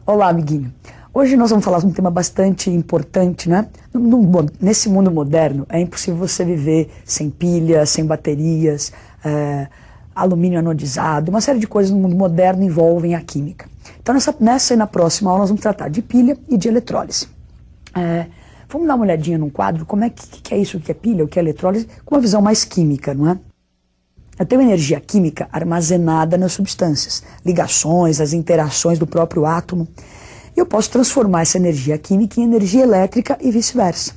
Olá, amiguinho. Hoje nós vamos falar de um tema bastante importante, né? Nesse mundo moderno é impossível você viver sem pilhas, sem baterias, alumínio anodizado, uma série de coisas no mundo moderno envolvem a química. Então nessa e na próxima aula nós vamos tratar de pilha e de eletrólise. Vamos dar uma olhadinha num quadro, como é que é isso, o que é pilha, o que é eletrólise, com uma visão mais química, não é? Eu tenho energia química armazenada nas substâncias, ligações, as interações do próprio átomo. E eu posso transformar essa energia química em energia elétrica e vice-versa.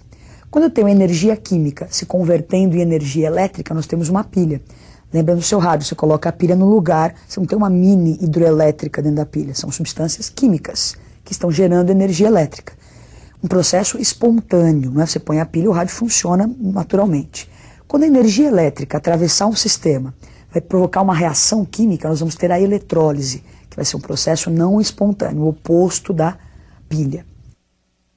Quando eu tenho energia química se convertendo em energia elétrica, nós temos uma pilha. Lembra do seu rádio, você coloca a pilha no lugar, você não tem uma mini hidroelétrica dentro da pilha. São substâncias químicas que estão gerando energia elétrica. Um processo espontâneo, não é? Você põe a pilha e o rádio funciona naturalmente. Quando a energia elétrica atravessar um sistema, vai provocar uma reação química, nós vamos ter a eletrólise, que vai ser um processo não espontâneo, o oposto da pilha.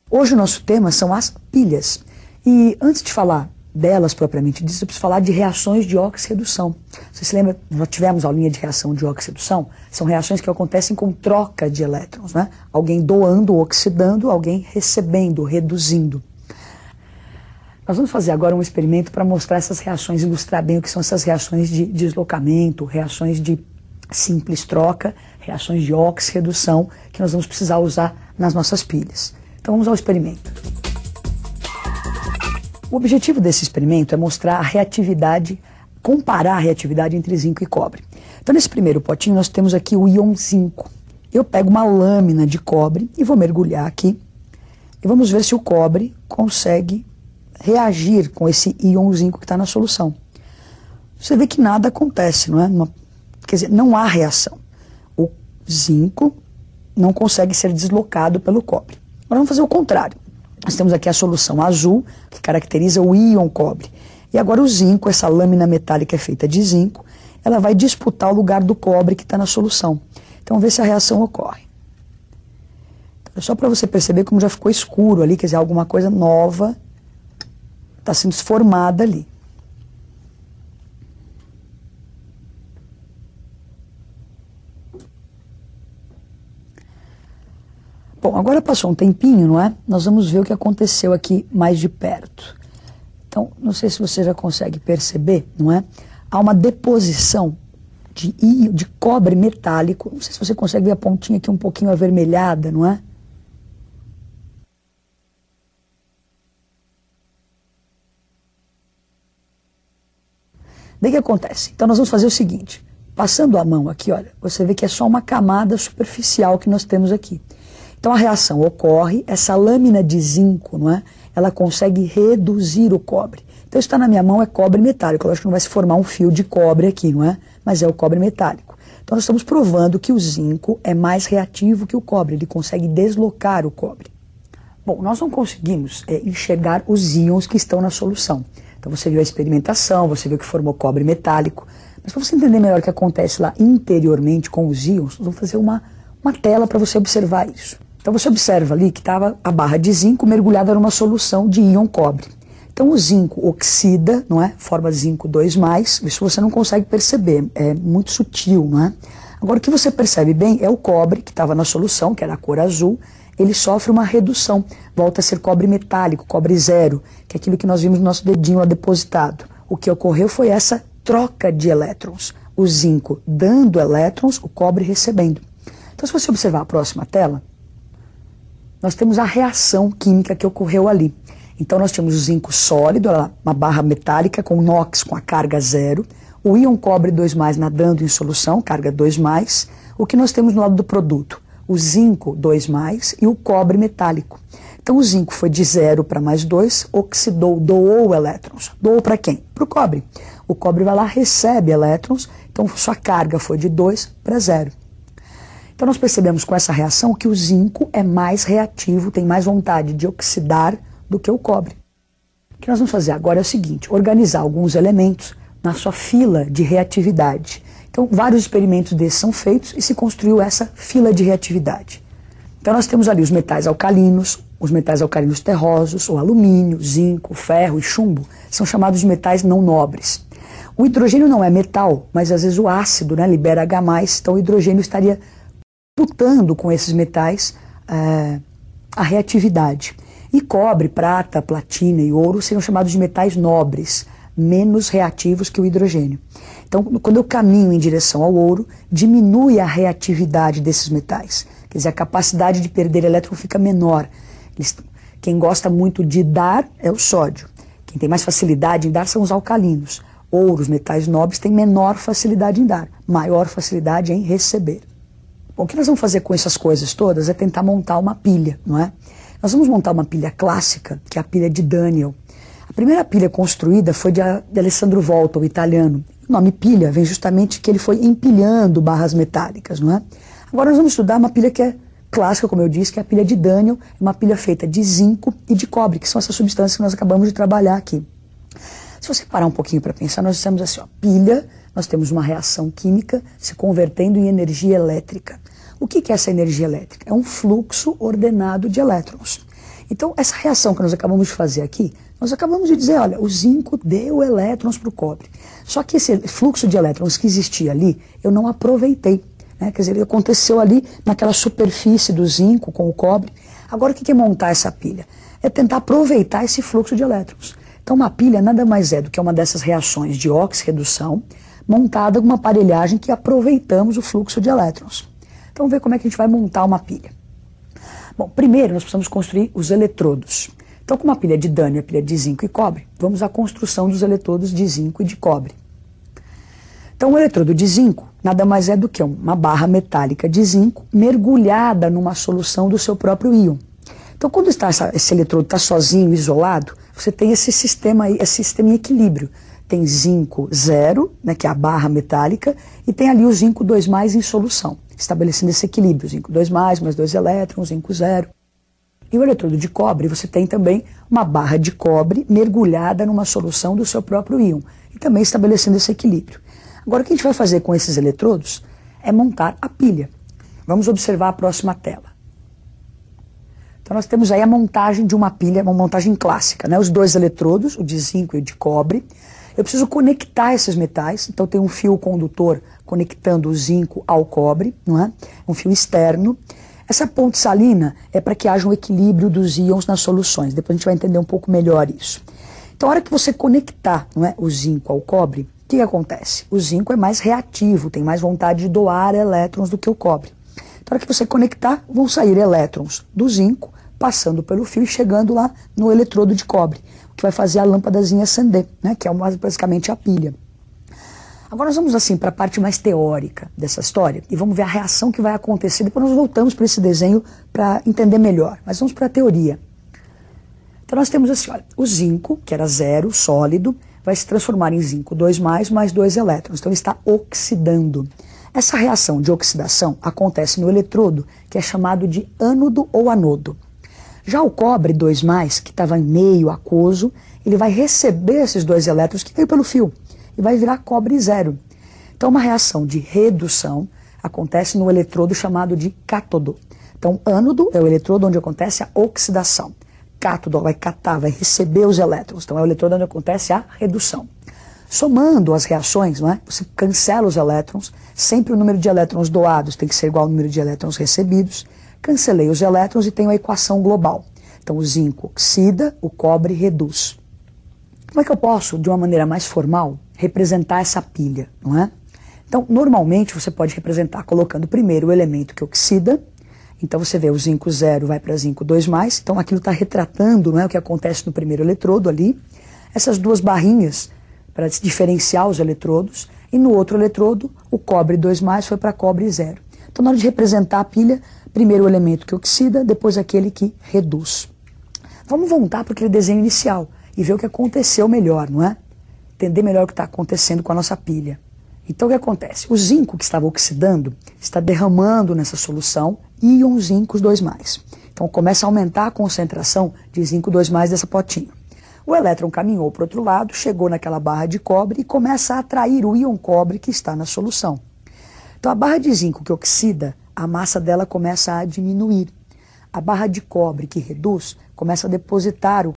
Hoje o nosso tema são as pilhas. E antes de falar delas propriamente dito, eu preciso falar de reações de oxirredução. Você se lembra, nós tivemos aulinha de reação de oxirredução? São reações que acontecem com troca de elétrons, né? Alguém doando, oxidando, alguém recebendo, reduzindo. Nós vamos fazer agora um experimento para mostrar essas reações, ilustrar bem o que são essas reações de deslocamento, reações de simples troca, reações de oxirredução, que nós vamos precisar usar nas nossas pilhas. Então vamos ao experimento. O objetivo desse experimento é mostrar a reatividade, comparar a reatividade entre zinco e cobre. Então nesse primeiro potinho nós temos aqui o íon zinco. Eu pego uma lâmina de cobre e vou mergulhar aqui e vamos ver se o cobre consegue reagir com esse íon zinco que está na solução. Você vê que nada acontece, não é? Quer dizer, não há reação. O zinco não consegue ser deslocado pelo cobre. Agora vamos fazer o contrário. Nós temos aqui a solução azul, que caracteriza o íon cobre. E agora o zinco, essa lâmina metálica é feita de zinco, ela vai disputar o lugar do cobre que está na solução. Então vamos ver se a reação ocorre. Então, só para você perceber como já ficou escuro ali, quer dizer, alguma coisa nova está sendo formada ali. Bom, agora passou um tempinho, não é? Nós vamos ver o que aconteceu aqui mais de perto. Então, não sei se você já consegue perceber, não é? Há uma deposição de cobre metálico. Não sei se você consegue ver a pontinha aqui um pouquinho avermelhada, não é? Daí o que acontece? Então nós vamos fazer o seguinte, passando a mão aqui, olha, você vê que é só uma camada superficial que nós temos aqui. Então a reação ocorre, essa lâmina de zinco, não é? Ela consegue reduzir o cobre. Então está na minha mão é cobre metálico, eu acho que não vai se formar um fio de cobre aqui, não é? Mas é o cobre metálico. Então nós estamos provando que o zinco é mais reativo que o cobre, ele consegue deslocar o cobre. Bom, nós não conseguimos enxergar os íons que estão na solução. Então você viu a experimentação, você viu que formou cobre metálico. Mas para você entender melhor o que acontece lá interiormente com os íons, nós vamos fazer uma tela para você observar isso. Então você observa ali que estava a barra de zinco mergulhada numa solução de íon cobre. Então o zinco oxida, não é? Forma zinco 2+, isso você não consegue perceber, é muito sutil, não é? Agora o que você percebe bem é o cobre que estava na solução, que era a cor azul, ele sofre uma redução, volta a ser cobre metálico, cobre zero, que é aquilo que nós vimos no nosso dedinho lá depositado. O que ocorreu foi essa troca de elétrons, o zinco dando elétrons, o cobre recebendo. Então se você observar a próxima tela, nós temos a reação química que ocorreu ali. Então nós temos o zinco sólido, uma barra metálica com NOx com a carga zero, o íon cobre 2+, nadando em solução, carga 2+, o que nós temos no lado do produto? O zinco 2+, e o cobre metálico. Então o zinco foi de 0 para +2, oxidou, doou elétrons. Doou para quem? Para o cobre. O cobre vai lá, recebe elétrons, então sua carga foi de 2 para 0. Então nós percebemos com essa reação que o zinco é mais reativo, tem mais vontade de oxidar do que o cobre. O que nós vamos fazer agora é o seguinte, organizar alguns elementos na sua fila de reatividade. Então, vários experimentos desses são feitos e se construiu essa fila de reatividade. Então, nós temos ali os metais alcalinos terrosos, o alumínio, zinco, ferro e chumbo, são chamados de metais não nobres. O hidrogênio não é metal, mas às vezes o ácido, né, libera H+, então o hidrogênio estaria disputando com esses metais a reatividade. E cobre, prata, platina e ouro seriam chamados de metais nobres, menos reativos que o hidrogênio. Então, quando eu caminho em direção ao ouro, diminui a reatividade desses metais. Quer dizer, a capacidade de perder elétron fica menor. Quem gosta muito de dar é o sódio. Quem tem mais facilidade em dar são os alcalinos. Ouro, os metais nobres, têm menor facilidade em dar, maior facilidade em receber. Bom, o que nós vamos fazer com essas coisas todas é tentar montar uma pilha, não é? Nós vamos montar uma pilha clássica, que é a pilha de Daniel. A primeira pilha construída foi de Alessandro Volta, o italiano. O nome pilha vem justamente que ele foi empilhando barras metálicas, não é? Agora nós vamos estudar uma pilha que é clássica, como eu disse, que é a pilha de Daniel, é uma pilha feita de zinco e de cobre, que são essas substâncias que nós acabamos de trabalhar aqui. Se você parar um pouquinho para pensar, nós dissemos assim, ó, pilha, nós temos uma reação química se convertendo em energia elétrica. O que é essa energia elétrica? É um fluxo ordenado de elétrons. Então, essa reação que nós acabamos de fazer aqui, nós acabamos de dizer, olha, o zinco deu elétrons para o cobre. Só que esse fluxo de elétrons que existia ali, eu não aproveitei. Né? Quer dizer, ele aconteceu ali naquela superfície do zinco com o cobre. Agora, o que é montar essa pilha? É tentar aproveitar esse fluxo de elétrons. Então, uma pilha nada mais é do que uma dessas reações de óxido-redução montada com uma aparelhagem que aproveitamos o fluxo de elétrons. Então, vamos ver como é que a gente vai montar uma pilha. Bom, primeiro nós precisamos construir os eletrodos. Então, com uma pilha de Daniel e a pilha de zinco e cobre, vamos à construção dos eletrodos de zinco e de cobre. Então, o eletrodo de zinco nada mais é do que uma barra metálica de zinco mergulhada numa solução do seu próprio íon. Então, quando esse eletrodo está sozinho, isolado, você tem esse sistema em equilíbrio. Tem zinco 0, né, que é a barra metálica, e tem ali o zinco 2+, em solução, estabelecendo esse equilíbrio. Zinco 2+, mais 2 elétrons, zinco 0. E o eletrodo de cobre, você tem também uma barra de cobre mergulhada numa solução do seu próprio íon, e também estabelecendo esse equilíbrio. Agora, o que a gente vai fazer com esses eletrodos é montar a pilha. Vamos observar a próxima tela. Então, nós temos aí a montagem de uma pilha, uma montagem clássica, né? Os dois eletrodos, o de zinco e o de cobre. Eu preciso conectar esses metais, então tem um fio condutor conectando o zinco ao cobre, não é? Um fio externo. Essa ponte salina é para que haja um equilíbrio dos íons nas soluções. Depois a gente vai entender um pouco melhor isso. Então, a hora que você conectar, não é, o zinco ao cobre, o que acontece? O zinco é mais reativo, tem mais vontade de doar elétrons do que o cobre. Então, a hora que você conectar, vão sair elétrons do zinco, passando pelo fio e chegando lá no eletrodo de cobre, o que vai fazer a lâmpadazinha acender, né, que é basicamente a pilha. Agora nós vamos assim para a parte mais teórica dessa história e vamos ver a reação que vai acontecer. Depois nós voltamos para esse desenho para entender melhor, mas vamos para a teoria. Então nós temos assim, olha, o zinco, que era 0, sólido, vai se transformar em zinco 2+, mais 2 elétrons, então ele está oxidando. Essa reação de oxidação acontece no eletrodo, que é chamado de ânodo ou anodo. Já o cobre 2+, que estava em meio aquoso, ele vai receber esses 2 elétrons que veio pelo fio e vai virar cobre 0. Então, uma reação de redução acontece no eletrodo chamado de cátodo. Então, ânodo é o eletrodo onde acontece a oxidação. Cátodo vai catar, vai receber os elétrons. Então, é o eletrodo onde acontece a redução. Somando as reações, não é? Você cancela os elétrons, sempre o número de elétrons doados tem que ser igual ao número de elétrons recebidos. Cancelei os elétrons e tenho a equação global. Então, o zinco oxida, o cobre reduz. Como é que eu posso, de uma maneira mais formal, representar essa pilha, não é? Então, normalmente, você pode representar colocando primeiro o elemento que oxida. Então, você vê o zinco 0 vai para zinco 2+. Então, aquilo está retratando, não é, o que acontece no primeiro eletrodo ali. Essas duas barrinhas para diferenciar os eletrodos. E no outro eletrodo, o cobre 2+ foi para cobre 0. Então, na hora de representar a pilha, primeiro o elemento que oxida, depois aquele que reduz. Vamos voltar para aquele desenho inicial e ver o que aconteceu melhor, não é? Entender melhor o que está acontecendo com a nossa pilha. Então, o que acontece? O zinco que estava oxidando está derramando nessa solução íons zincos 2+. Então, começa a aumentar a concentração de zinco 2+ dessa potinha. O elétron caminhou para o outro lado, chegou naquela barra de cobre e começa a atrair o íon cobre que está na solução. Então, a barra de zinco que oxida, a massa dela começa a diminuir. A barra de cobre que reduz começa a depositar o